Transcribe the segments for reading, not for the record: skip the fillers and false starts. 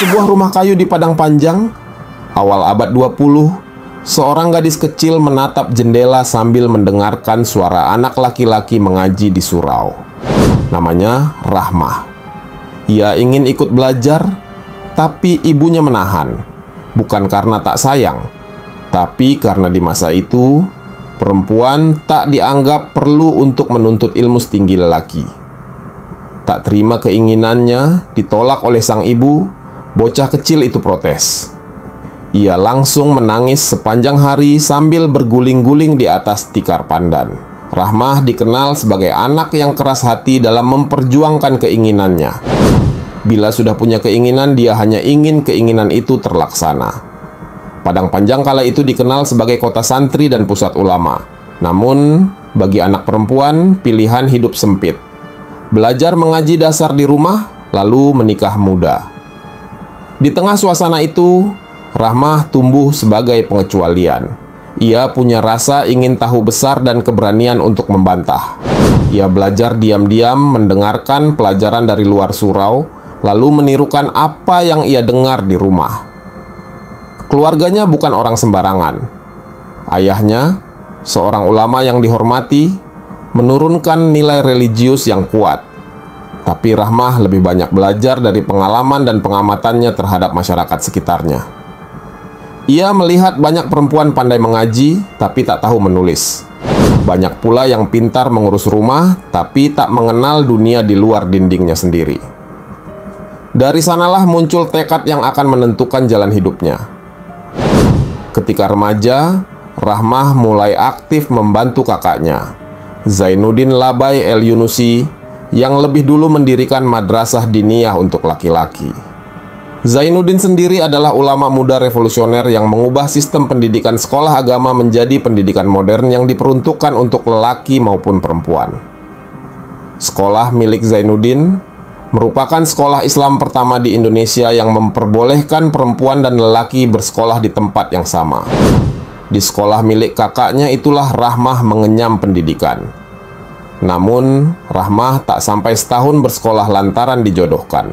sebuah rumah kayu di Padang Panjang, awal abad 20, seorang gadis kecil menatap jendela sambil mendengarkan suara anak laki-laki mengaji di surau. Namanya Rahmah. Ia ingin ikut belajar, tapi ibunya menahan. Bukan karena tak sayang, tapi karena di masa itu perempuan tak dianggap perlu untuk menuntut ilmu setinggi lelaki. Tak terima keinginannya ditolak oleh sang ibu, bocah kecil itu protes. Ia langsung menangis sepanjang hari sambil berguling-guling di atas tikar pandan. Rahmah dikenal sebagai anak yang keras hati dalam memperjuangkan keinginannya. Bila sudah punya keinginan, dia hanya ingin keinginan itu terlaksana. Padang Panjang kala itu dikenal sebagai kota santri dan pusat ulama. Namun, bagi anak perempuan, pilihan hidup sempit. Belajar mengaji dasar di rumah, lalu menikah muda. Di tengah suasana itu, Rahmah tumbuh sebagai pengecualian. Ia punya rasa ingin tahu besar dan keberanian untuk membantah. Ia belajar diam-diam mendengarkan pelajaran dari luar surau, lalu menirukan apa yang ia dengar di rumah. Keluarganya bukan orang sembarangan. Ayahnya, seorang ulama yang dihormati, menurunkan nilai religius yang kuat. Tapi Rahmah lebih banyak belajar dari pengalaman dan pengamatannya terhadap masyarakat sekitarnya. Ia melihat banyak perempuan pandai mengaji, tapi tak tahu menulis. Banyak pula yang pintar mengurus rumah, tapi tak mengenal dunia di luar dindingnya sendiri. Dari sanalah muncul tekad yang akan menentukan jalan hidupnya. Ketika remaja, Rahmah mulai aktif membantu kakaknya, Zainuddin Labai El-Yunusi, yang lebih dulu mendirikan madrasah diniyah untuk laki-laki. Zainuddin sendiri adalah ulama muda revolusioner yang mengubah sistem pendidikan sekolah agama menjadi pendidikan modern yang diperuntukkan untuk lelaki maupun perempuan. Sekolah milik Zainuddin merupakan sekolah Islam pertama di Indonesia yang memperbolehkan perempuan dan lelaki bersekolah di tempat yang sama. Di sekolah milik kakaknya itulah Rahmah mengenyam pendidikan. Namun, Rahmah tak sampai setahun bersekolah lantaran dijodohkan.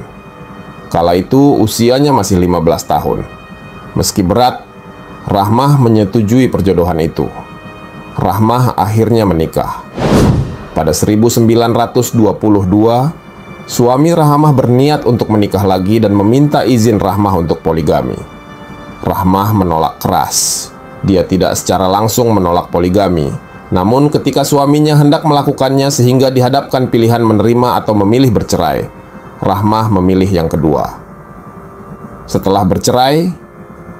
Kala itu usianya masih 15 tahun. Meski berat, Rahmah menyetujui perjodohan itu. Rahmah akhirnya menikah. Pada 1922, suami Rahmah berniat untuk menikah lagi dan meminta izin Rahmah untuk poligami. Rahmah menolak keras. Dia tidak secara langsung menolak poligami. Namun ketika suaminya hendak melakukannya sehingga dihadapkan pilihan menerima atau memilih bercerai, Rahmah memilih yang kedua. Setelah bercerai,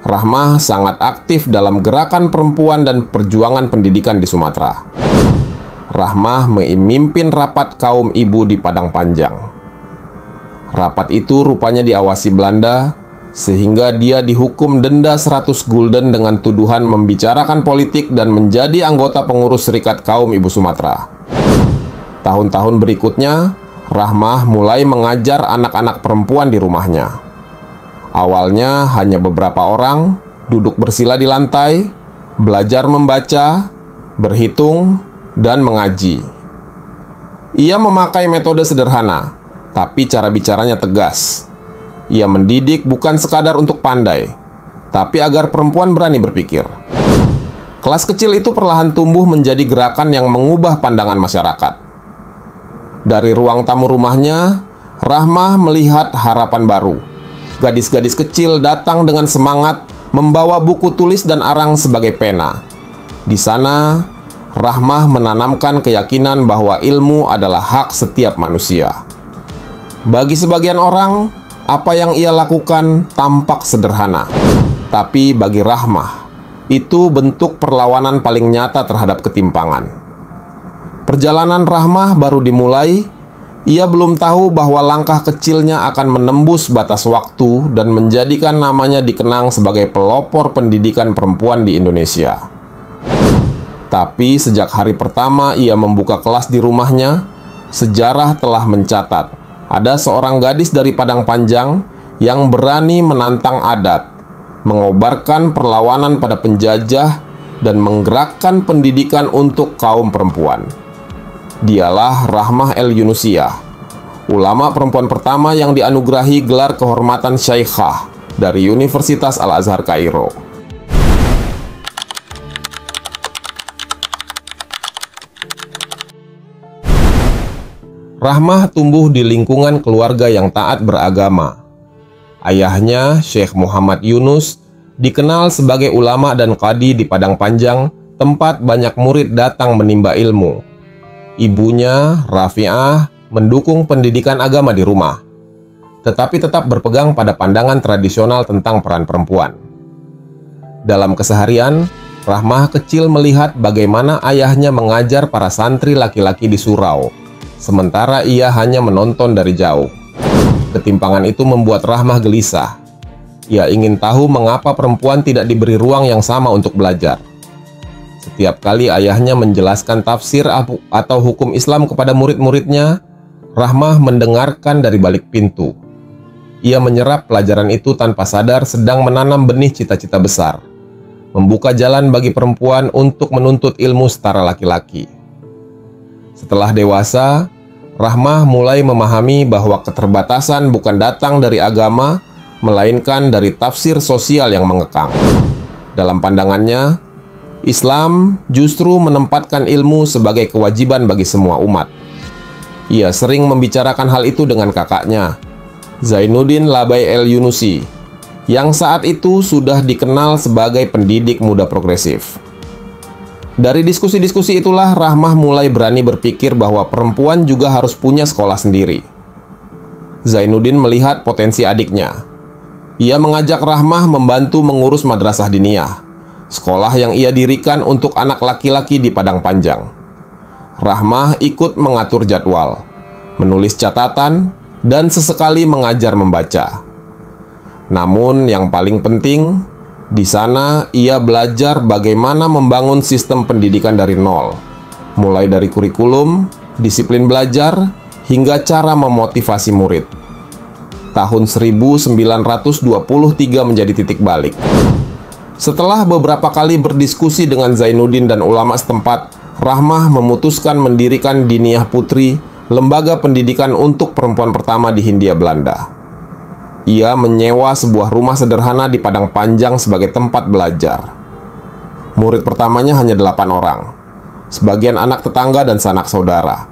Rahmah sangat aktif dalam gerakan perempuan dan perjuangan pendidikan di Sumatera. Rahmah memimpin rapat kaum ibu di Padang Panjang. Rapat itu rupanya diawasi Belanda, sehingga dia dihukum denda 100 gulden dengan tuduhan membicarakan politik dan menjadi anggota pengurus Serikat Kaum Ibu Sumatera. Tahun-tahun berikutnya, Rahmah mulai mengajar anak-anak perempuan di rumahnya. Awalnya hanya beberapa orang, duduk bersila di lantai, belajar membaca, berhitung, dan mengaji. Ia memakai metode sederhana, tapi cara bicaranya tegas. Ia mendidik bukan sekadar untuk pandai, tapi agar perempuan berani berpikir. Kelas kecil itu perlahan tumbuh menjadi gerakan yang mengubah pandangan masyarakat. Dari ruang tamu rumahnya, Rahmah melihat harapan baru. Gadis-gadis kecil datang dengan semangat, membawa buku tulis dan arang sebagai pena. Di sana, Rahmah menanamkan keyakinan bahwa ilmu adalah hak setiap manusia. Bagi sebagian orang, apa yang ia lakukan tampak sederhana, tapi bagi Rahmah, itu bentuk perlawanan paling nyata terhadap ketimpangan. Perjalanan Rahmah baru dimulai. Ia belum tahu bahwa langkah kecilnya akan menembus batas waktu dan menjadikan namanya dikenang sebagai pelopor pendidikan perempuan di Indonesia. Tapi sejak hari pertama ia membuka kelas di rumahnya, sejarah telah mencatat ada seorang gadis dari Padang Panjang yang berani menantang adat, mengobarkan perlawanan pada penjajah, dan menggerakkan pendidikan untuk kaum perempuan. Dialah Rahmah El-Yunusiyah, ulama perempuan pertama yang dianugerahi gelar kehormatan Syaikhah dari Universitas Al-Azhar Kairo. Rahmah tumbuh di lingkungan keluarga yang taat beragama. Ayahnya, Syekh Muhammad Yunus, dikenal sebagai ulama dan qadi di Padang Panjang, tempat banyak murid datang menimba ilmu. Ibunya, Rafi'ah, mendukung pendidikan agama di rumah, tetapi tetap berpegang pada pandangan tradisional tentang peran perempuan. Dalam keseharian, Rahmah kecil melihat bagaimana ayahnya mengajar para santri laki-laki di surau, sementara ia hanya menonton dari jauh. Ketimpangan itu membuat Rahmah gelisah. Ia ingin tahu mengapa perempuan tidak diberi ruang yang sama untuk belajar. Setiap kali ayahnya menjelaskan tafsir atau hukum Islam kepada murid-muridnya, Rahmah mendengarkan dari balik pintu. Ia menyerap pelajaran itu tanpa sadar sedang menanam benih cita-cita besar, membuka jalan bagi perempuan untuk menuntut ilmu setara laki-laki. Setelah dewasa, Rahmah mulai memahami bahwa keterbatasan bukan datang dari agama, melainkan dari tafsir sosial yang mengekang. Dalam pandangannya, Islam justru menempatkan ilmu sebagai kewajiban bagi semua umat. Ia sering membicarakan hal itu dengan kakaknya, Zainuddin Labai El-Yunusi, yang saat itu sudah dikenal sebagai pendidik muda progresif. Dari diskusi-diskusi itulah Rahmah mulai berani berpikir bahwa perempuan juga harus punya sekolah sendiri. Zainuddin melihat potensi adiknya. Ia mengajak Rahmah membantu mengurus madrasah diniyah, sekolah yang ia dirikan untuk anak laki-laki di Padang Panjang. Rahmah ikut mengatur jadwal, menulis catatan, dan sesekali mengajar membaca. Namun yang paling penting, di sana ia belajar bagaimana membangun sistem pendidikan dari nol, mulai dari kurikulum, disiplin belajar, hingga cara memotivasi murid. Tahun 1923 menjadi titik balik. Setelah beberapa kali berdiskusi dengan Zainuddin dan ulama setempat, Rahmah memutuskan mendirikan Diniyah Putri, lembaga pendidikan untuk perempuan pertama di Hindia Belanda. Ia menyewa sebuah rumah sederhana di Padang Panjang sebagai tempat belajar. Murid pertamanya hanya 8 orang, sebagian anak tetangga dan sanak saudara.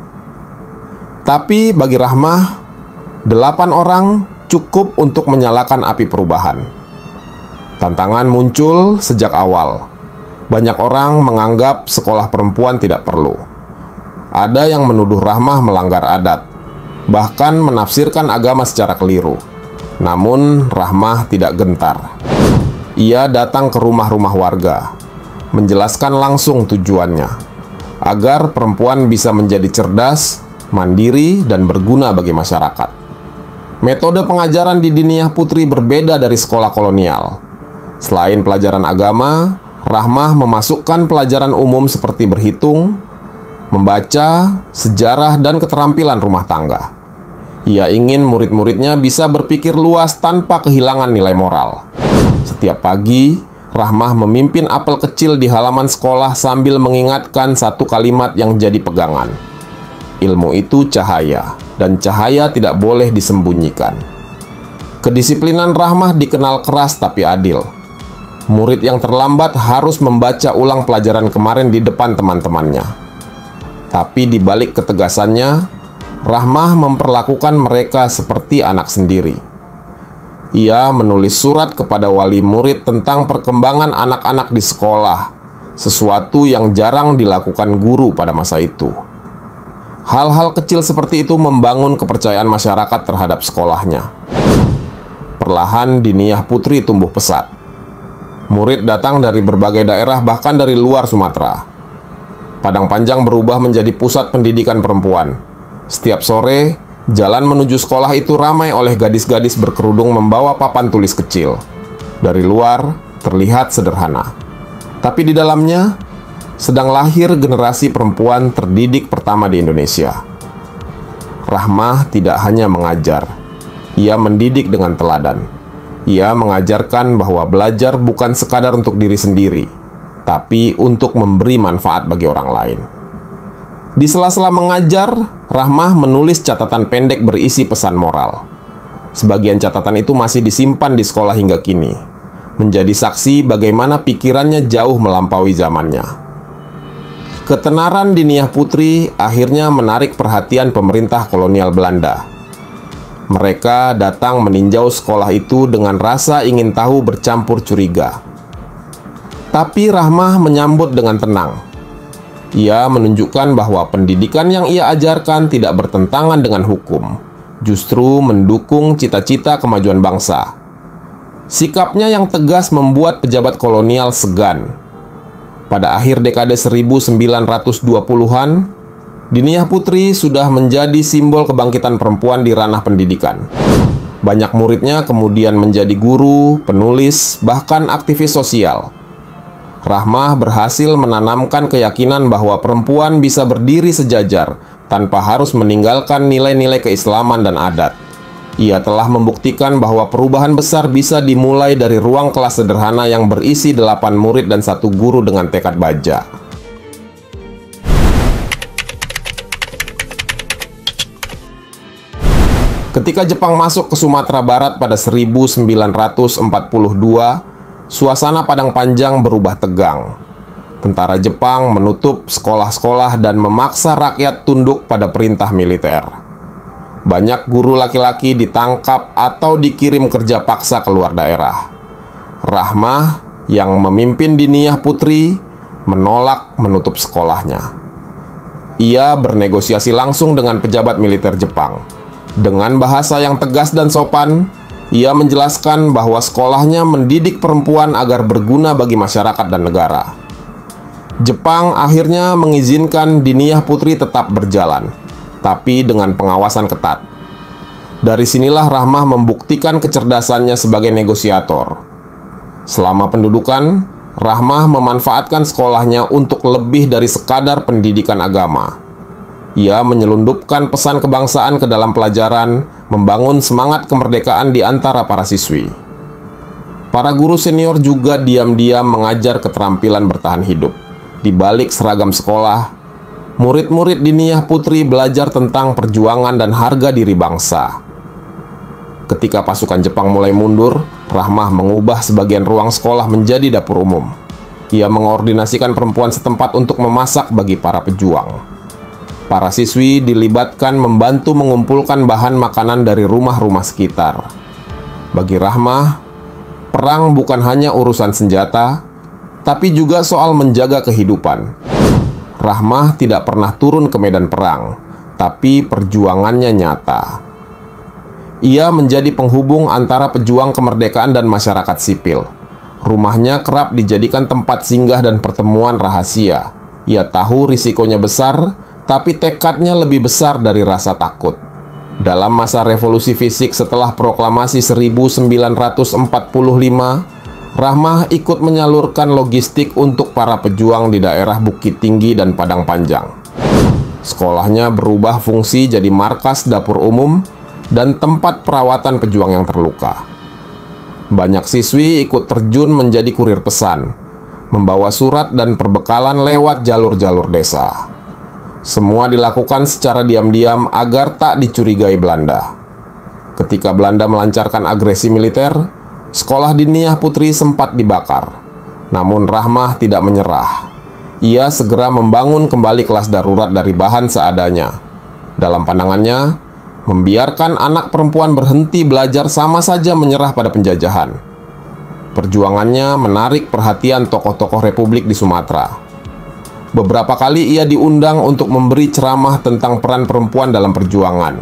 Tapi bagi Rahmah, 8 orang cukup untuk menyalakan api perubahan. Tantangan muncul sejak awal. Banyak orang menganggap sekolah perempuan tidak perlu. Ada yang menuduh Rahmah melanggar adat, bahkan menafsirkan agama secara keliru. Namun Rahmah tidak gentar. Ia datang ke rumah-rumah warga, menjelaskan langsung tujuannya, agar perempuan bisa menjadi cerdas, mandiri, dan berguna bagi masyarakat. Metode pengajaran di Diniyah Putri berbeda dari sekolah kolonial. Selain pelajaran agama, Rahmah memasukkan pelajaran umum seperti berhitung, membaca, sejarah, dan keterampilan rumah tangga. Ia ingin murid-muridnya bisa berpikir luas tanpa kehilangan nilai moral. Setiap pagi, Rahmah memimpin apel kecil di halaman sekolah sambil mengingatkan satu kalimat yang jadi pegangan. Ilmu itu cahaya, dan cahaya tidak boleh disembunyikan. Kedisiplinan Rahmah dikenal keras tapi adil. Murid yang terlambat harus membaca ulang pelajaran kemarin di depan teman-temannya. Tapi di balik ketegasannya, Rahmah memperlakukan mereka seperti anak sendiri. Ia menulis surat kepada wali murid tentang perkembangan anak-anak di sekolah, sesuatu yang jarang dilakukan guru pada masa itu. Hal-hal kecil seperti itu membangun kepercayaan masyarakat terhadap sekolahnya. Perlahan Diniyah Putri tumbuh pesat. Murid datang dari berbagai daerah, bahkan dari luar Sumatera. Padang Panjang berubah menjadi pusat pendidikan perempuan. Setiap sore, jalan menuju sekolah itu ramai oleh gadis-gadis berkerudung membawa papan tulis kecil. Dari luar, terlihat sederhana. Tapi di dalamnya, sedang lahir generasi perempuan terdidik pertama di Indonesia. Rahmah tidak hanya mengajar, ia mendidik dengan teladan. Ia mengajarkan bahwa belajar bukan sekadar untuk diri sendiri, tapi untuk memberi manfaat bagi orang lain. Di sela-sela mengajar, Rahmah menulis catatan pendek berisi pesan moral. Sebagian catatan itu masih disimpan di sekolah hingga kini, menjadi saksi bagaimana pikirannya jauh melampaui zamannya. Ketenaran Diniyah Putri akhirnya menarik perhatian pemerintah kolonial Belanda. Mereka datang meninjau sekolah itu dengan rasa ingin tahu bercampur curiga. Tapi Rahmah menyambut dengan tenang. Ia menunjukkan bahwa pendidikan yang ia ajarkan tidak bertentangan dengan hukum, justru mendukung cita-cita kemajuan bangsa. Sikapnya yang tegas membuat pejabat kolonial segan. Pada akhir dekade 1920-an, Diniyah Putri sudah menjadi simbol kebangkitan perempuan di ranah pendidikan. Banyak muridnya kemudian menjadi guru, penulis, bahkan aktivis sosial. Rahmah berhasil menanamkan keyakinan bahwa perempuan bisa berdiri sejajar tanpa harus meninggalkan nilai-nilai keislaman dan adat. Ia telah membuktikan bahwa perubahan besar bisa dimulai dari ruang kelas sederhana yang berisi 8 murid dan 1 guru dengan tekad baja. Ketika Jepang masuk ke Sumatera Barat pada 1942, suasana Padang Panjang berubah tegang. Tentara Jepang menutup sekolah-sekolah dan memaksa rakyat tunduk pada perintah militer. Banyak guru laki-laki ditangkap atau dikirim kerja paksa keluar daerah. Rahmah yang memimpin Diniyah Putri menolak menutup sekolahnya. Ia bernegosiasi langsung dengan pejabat militer Jepang. Dengan bahasa yang tegas dan sopan, ia menjelaskan bahwa sekolahnya mendidik perempuan agar berguna bagi masyarakat dan negara. Jepang akhirnya mengizinkan Diniyah Putri tetap berjalan, tapi dengan pengawasan ketat. Dari sinilah Rahmah membuktikan kecerdasannya sebagai negosiator. Selama pendudukan, Rahmah memanfaatkan sekolahnya untuk lebih dari sekadar pendidikan agama. Ia menyelundupkan pesan kebangsaan ke dalam pelajaran, membangun semangat kemerdekaan di antara para siswi. Para guru senior juga diam-diam mengajar keterampilan bertahan hidup. Di balik seragam sekolah, murid-murid Diniyah Putri belajar tentang perjuangan dan harga diri bangsa. Ketika pasukan Jepang mulai mundur, Rahmah mengubah sebagian ruang sekolah menjadi dapur umum. Ia mengordinasikan perempuan setempat untuk memasak bagi para pejuang. Para siswi dilibatkan membantu mengumpulkan bahan makanan dari rumah-rumah sekitar. Bagi Rahmah, perang bukan hanya urusan senjata, tapi juga soal menjaga kehidupan. Rahmah tidak pernah turun ke medan perang, tapi perjuangannya nyata. Ia menjadi penghubung antara pejuang kemerdekaan dan masyarakat sipil. Rumahnya kerap dijadikan tempat singgah dan pertemuan rahasia. Ia tahu risikonya besar, tapi tekadnya lebih besar dari rasa takut. Dalam masa revolusi fisik setelah proklamasi 1945, Rahmah ikut menyalurkan logistik untuk para pejuang di daerah Bukit Tinggi dan Padang Panjang. Sekolahnya berubah fungsi jadi markas dapur umum dan tempat perawatan pejuang yang terluka. Banyak siswi ikut terjun menjadi kurir pesan, membawa surat dan perbekalan lewat jalur-jalur desa. Semua dilakukan secara diam-diam agar tak dicurigai Belanda. Ketika Belanda melancarkan agresi militer, sekolah Diniyah Putri sempat dibakar. Namun Rahmah tidak menyerah. Ia segera membangun kembali kelas darurat dari bahan seadanya. Dalam pandangannya, membiarkan anak perempuan berhenti belajar sama saja menyerah pada penjajahan. Perjuangannya menarik perhatian tokoh-tokoh Republik di Sumatera. Beberapa kali ia diundang untuk memberi ceramah tentang peran perempuan dalam perjuangan.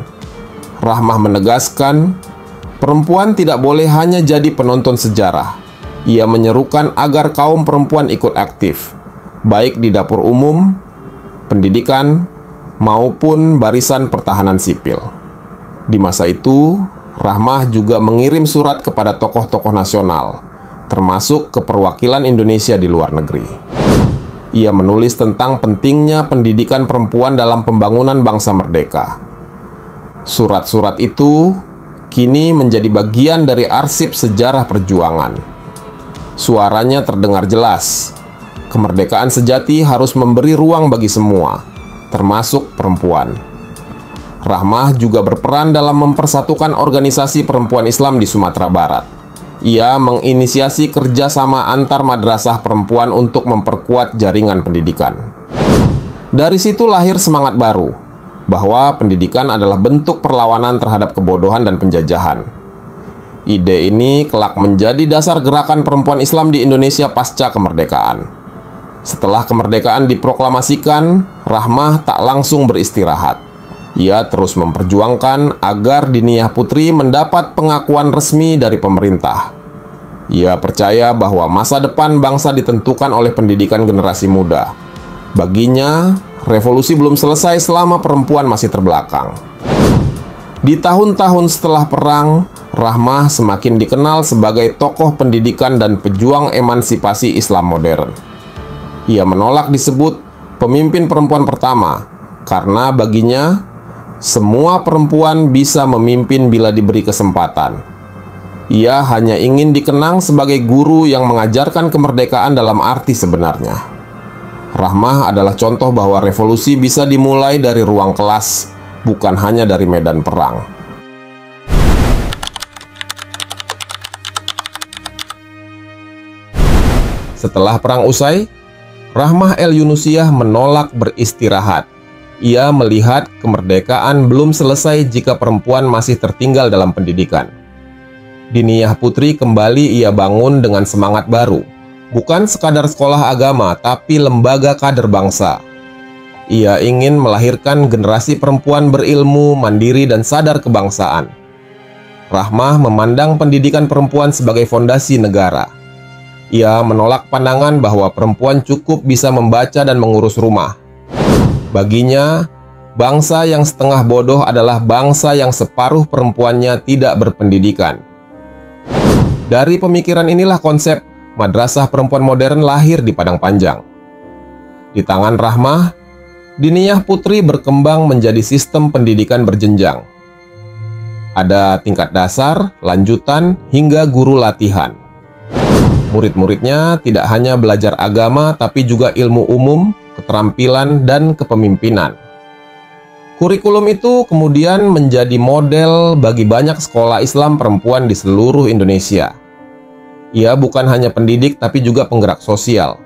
Rahmah menegaskan, perempuan tidak boleh hanya jadi penonton sejarah. Ia menyerukan agar kaum perempuan ikut aktif, baik di dapur umum, pendidikan, maupun barisan pertahanan sipil. Di masa itu, Rahmah juga mengirim surat kepada tokoh-tokoh nasional, termasuk ke perwakilan Indonesia di luar negeri. Ia menulis tentang pentingnya pendidikan perempuan dalam pembangunan bangsa merdeka. Surat-surat itu kini menjadi bagian dari arsip sejarah perjuangan. Suaranya terdengar jelas. Kemerdekaan sejati harus memberi ruang bagi semua, termasuk perempuan. Rahmah juga berperan dalam mempersatukan organisasi perempuan Islam di Sumatera Barat. Ia menginisiasi kerjasama antar madrasah perempuan untuk memperkuat jaringan pendidikan. Dari situ lahir semangat baru, bahwa pendidikan adalah bentuk perlawanan terhadap kebodohan dan penjajahan. Ide ini kelak menjadi dasar gerakan perempuan Islam di Indonesia pasca kemerdekaan. Setelah kemerdekaan diproklamasikan, Rahmah tak langsung beristirahat. Ia terus memperjuangkan agar Diniyah Putri mendapat pengakuan resmi dari pemerintah. Ia percaya bahwa masa depan bangsa ditentukan oleh pendidikan generasi muda. Baginya, revolusi belum selesai selama perempuan masih terbelakang. Di tahun-tahun setelah perang, Rahmah semakin dikenal sebagai tokoh pendidikan dan pejuang emansipasi Islam modern. Ia menolak disebut pemimpin perempuan pertama, karena baginya semua perempuan bisa memimpin bila diberi kesempatan. Ia hanya ingin dikenang sebagai guru yang mengajarkan kemerdekaan dalam arti sebenarnya. Rahmah adalah contoh bahwa revolusi bisa dimulai dari ruang kelas, bukan hanya dari medan perang. Setelah perang usai, Rahmah El Yunusiyah menolak beristirahat. Ia melihat kemerdekaan belum selesai jika perempuan masih tertinggal dalam pendidikan. Diniyah Putri kembali ia bangun dengan semangat baru. Bukan sekadar sekolah agama, tapi lembaga kader bangsa. Ia ingin melahirkan generasi perempuan berilmu, mandiri, dan sadar kebangsaan. Rahmah memandang pendidikan perempuan sebagai fondasi negara. Ia menolak pandangan bahwa perempuan cukup bisa membaca dan mengurus rumah. Baginya, bangsa yang setengah bodoh adalah bangsa yang separuh perempuannya tidak berpendidikan. Dari pemikiran inilah konsep Madrasah Perempuan Modern lahir di Padang Panjang. Di tangan Rahmah, Diniyah Putri berkembang menjadi sistem pendidikan berjenjang. Ada tingkat dasar, lanjutan, hingga guru latihan. Murid-muridnya tidak hanya belajar agama, tapi juga ilmu umum, keterampilan, dan kepemimpinan. Kurikulum itu kemudian menjadi model bagi banyak sekolah Islam perempuan di seluruh Indonesia. Ia bukan hanya pendidik, tapi juga penggerak sosial.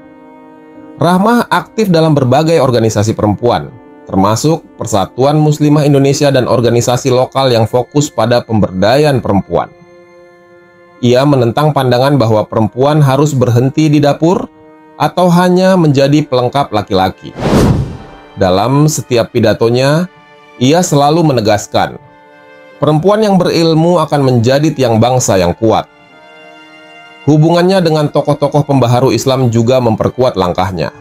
Rahmah aktif dalam berbagai organisasi perempuan, termasuk Persatuan Muslimah Indonesia dan organisasi lokal yang fokus pada pemberdayaan perempuan. Ia menentang pandangan bahwa perempuan harus berhenti di dapur atau hanya menjadi pelengkap laki-laki. Dalam setiap pidatonya, ia selalu menegaskan, perempuan yang berilmu akan menjadi tiang bangsa yang kuat. Hubungannya dengan tokoh-tokoh pembaharu Islam juga memperkuat langkahnya.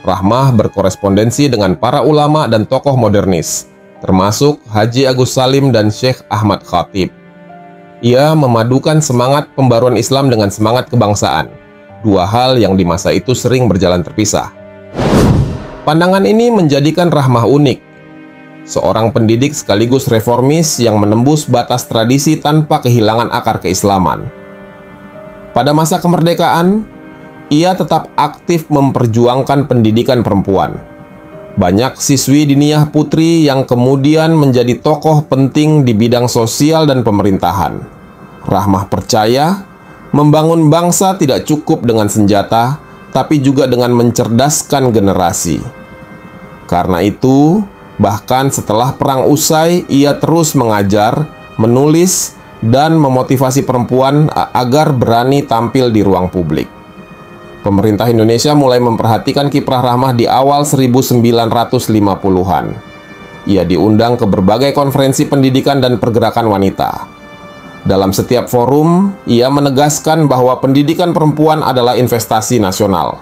Rahmah berkorespondensi dengan para ulama dan tokoh modernis, termasuk Haji Agus Salim dan Syekh Ahmad Khatib. Ia memadukan semangat pembaruan Islam dengan semangat kebangsaan, dua hal yang di masa itu sering berjalan terpisah. Pandangan ini menjadikan Rahmah unik, seorang pendidik sekaligus reformis yang menembus batas tradisi tanpa kehilangan akar keislaman. Pada masa kemerdekaan, ia tetap aktif memperjuangkan pendidikan perempuan. Banyak siswi Diniyah Putri yang kemudian menjadi tokoh penting di bidang sosial dan pemerintahan. Rahmah percaya, membangun bangsa tidak cukup dengan senjata, tapi juga dengan mencerdaskan generasi. Karena itu, bahkan setelah perang usai, ia terus mengajar, menulis, dan memotivasi perempuan agar berani tampil di ruang publik. Pemerintah Indonesia mulai memperhatikan kiprah Rahmah di awal 1950-an. Ia diundang ke berbagai konferensi pendidikan dan pergerakan wanita. Dalam setiap forum, ia menegaskan bahwa pendidikan perempuan adalah investasi nasional.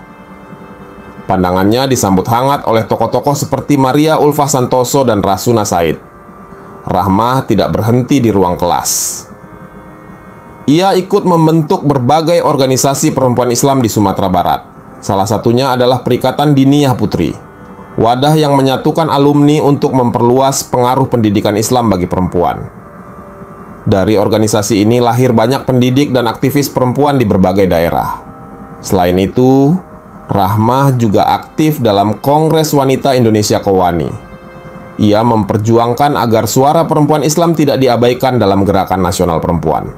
Pandangannya disambut hangat oleh tokoh-tokoh seperti Maria Ulfa Santoso dan Rasuna Said. Rahmah tidak berhenti di ruang kelas. Ia ikut membentuk berbagai organisasi perempuan Islam di Sumatera Barat. Salah satunya adalah Perikatan Diniyah Putri, wadah yang menyatukan alumni untuk memperluas pengaruh pendidikan Islam bagi perempuan. Dari organisasi ini lahir banyak pendidik dan aktivis perempuan di berbagai daerah. Selain itu, Rahmah juga aktif dalam Kongres Wanita Indonesia Kowani. Ia memperjuangkan agar suara perempuan Islam tidak diabaikan dalam gerakan nasional perempuan.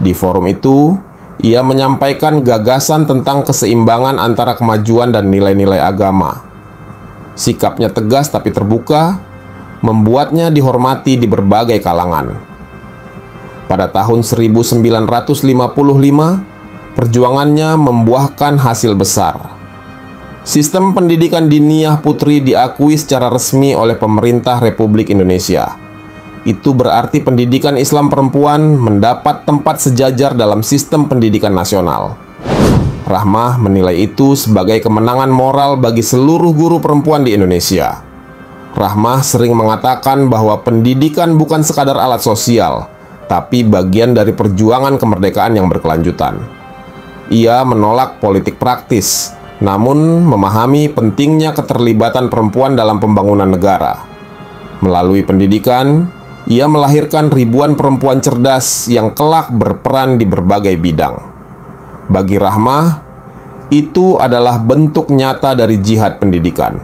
Di forum itu, ia menyampaikan gagasan tentang keseimbangan antara kemajuan dan nilai-nilai agama. Sikapnya tegas tapi terbuka, membuatnya dihormati di berbagai kalangan. Pada tahun 1955, perjuangannya membuahkan hasil besar. Sistem pendidikan diniyah putri diakui secara resmi oleh pemerintah Republik Indonesia. Itu berarti pendidikan Islam perempuan mendapat tempat sejajar dalam sistem pendidikan nasional. Rahmah menilai itu sebagai kemenangan moral bagi seluruh guru perempuan di Indonesia. Rahmah sering mengatakan bahwa pendidikan bukan sekadar alat sosial, tapi bagian dari perjuangan kemerdekaan yang berkelanjutan. Ia menolak politik praktis, namun memahami pentingnya keterlibatan perempuan dalam pembangunan negara. Melalui pendidikan, ia melahirkan ribuan perempuan cerdas yang kelak berperan di berbagai bidang. Bagi Rahmah, itu adalah bentuk nyata dari jihad pendidikan.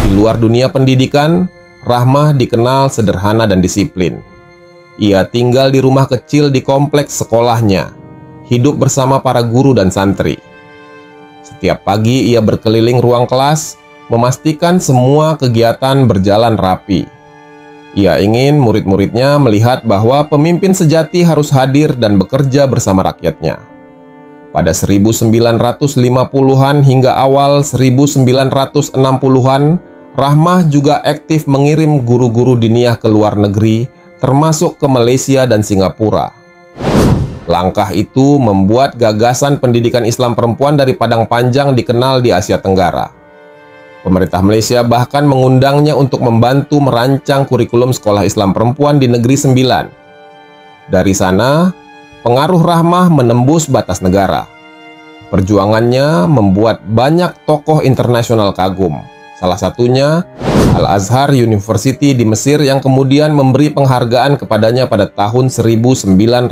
Di luar dunia pendidikan, Rahmah dikenal sederhana dan disiplin. Ia tinggal di rumah kecil di kompleks sekolahnya, hidup bersama para guru dan santri. Setiap pagi ia berkeliling ruang kelas, memastikan semua kegiatan berjalan rapi. Ia ingin murid-muridnya melihat bahwa pemimpin sejati harus hadir dan bekerja bersama rakyatnya. Pada 1950-an hingga awal 1960-an, Rahmah juga aktif mengirim guru-guru diniyah ke luar negeri, termasuk ke Malaysia dan Singapura. Langkah itu membuat gagasan pendidikan Islam perempuan dari Padang Panjang dikenal di Asia Tenggara. Pemerintah Malaysia bahkan mengundangnya untuk membantu merancang kurikulum sekolah Islam perempuan di Negeri Sembilan. Dari sana, pengaruh Rahmah menembus batas negara. Perjuangannya membuat banyak tokoh internasional kagum. Salah satunya Al-Azhar University di Mesir yang kemudian memberi penghargaan kepadanya pada tahun 1957.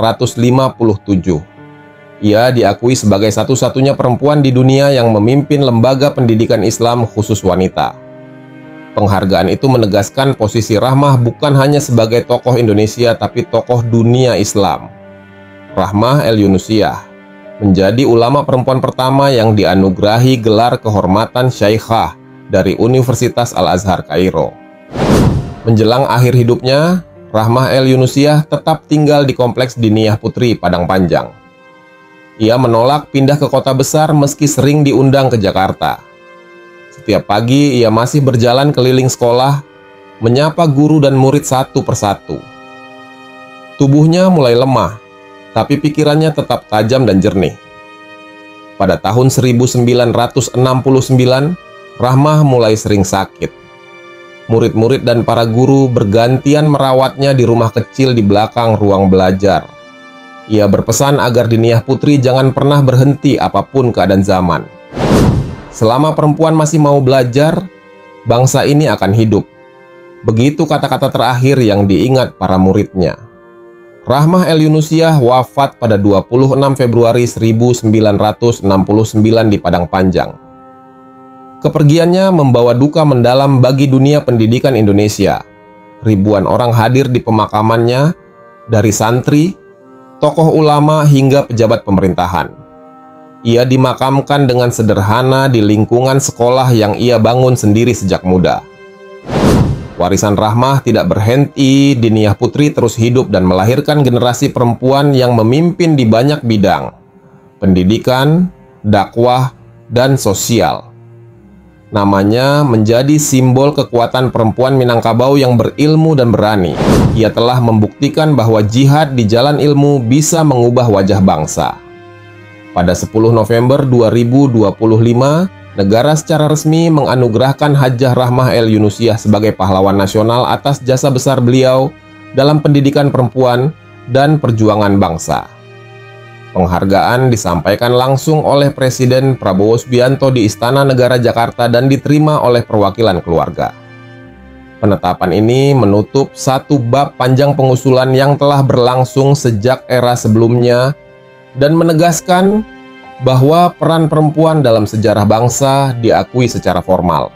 Ia diakui sebagai satu-satunya perempuan di dunia yang memimpin lembaga pendidikan Islam khusus wanita. Penghargaan itu menegaskan posisi Rahmah bukan hanya sebagai tokoh Indonesia tapi tokoh dunia Islam. Rahmah El-Yunusiyah menjadi ulama perempuan pertama yang dianugerahi gelar kehormatan Syaikhah dari Universitas Al-Azhar Kairo. Menjelang akhir hidupnya, Rahmah El-Yunusiyah tetap tinggal di kompleks diniyah putri Padang Panjang. Ia menolak pindah ke kota besar meski sering diundang ke Jakarta. Setiap pagi ia masih berjalan keliling sekolah, menyapa guru dan murid satu persatu. Tubuhnya mulai lemah, tapi pikirannya tetap tajam dan jernih. Pada tahun 1969, Rahmah mulai sering sakit. Murid-murid dan para guru bergantian merawatnya di rumah kecil di belakang ruang belajar. Ia berpesan agar diniyah putri jangan pernah berhenti apapun keadaan zaman. Selama perempuan masih mau belajar, bangsa ini akan hidup. Begitu kata-kata terakhir yang diingat para muridnya. Rahmah El-Yunusiyah wafat pada 26 Februari 1969 di Padang Panjang. Kepergiannya membawa duka mendalam bagi dunia pendidikan Indonesia. Ribuan orang hadir di pemakamannya, dari santri, tokoh ulama hingga pejabat pemerintahan. Ia dimakamkan dengan sederhana di lingkungan sekolah yang ia bangun sendiri sejak muda. Warisan Rahmah tidak berhenti, diniyah putri terus hidup dan melahirkan generasi perempuan yang memimpin di banyak bidang: pendidikan, dakwah, dan sosial. Namanya menjadi simbol kekuatan perempuan Minangkabau yang berilmu dan berani. Ia telah membuktikan bahwa jihad di jalan ilmu bisa mengubah wajah bangsa. Pada 10 November 2025, negara secara resmi menganugerahkan Hajjah Rahmah El-Yunusiyah sebagai pahlawan nasional atas jasa besar beliau dalam pendidikan perempuan dan perjuangan bangsa. Penghargaan disampaikan langsung oleh Presiden Prabowo Subianto di Istana Negara Jakarta dan diterima oleh perwakilan keluarga. Penetapan ini menutup satu bab panjang pengusulan yang telah berlangsung sejak era sebelumnya dan menegaskan bahwa peran perempuan dalam sejarah bangsa diakui secara formal.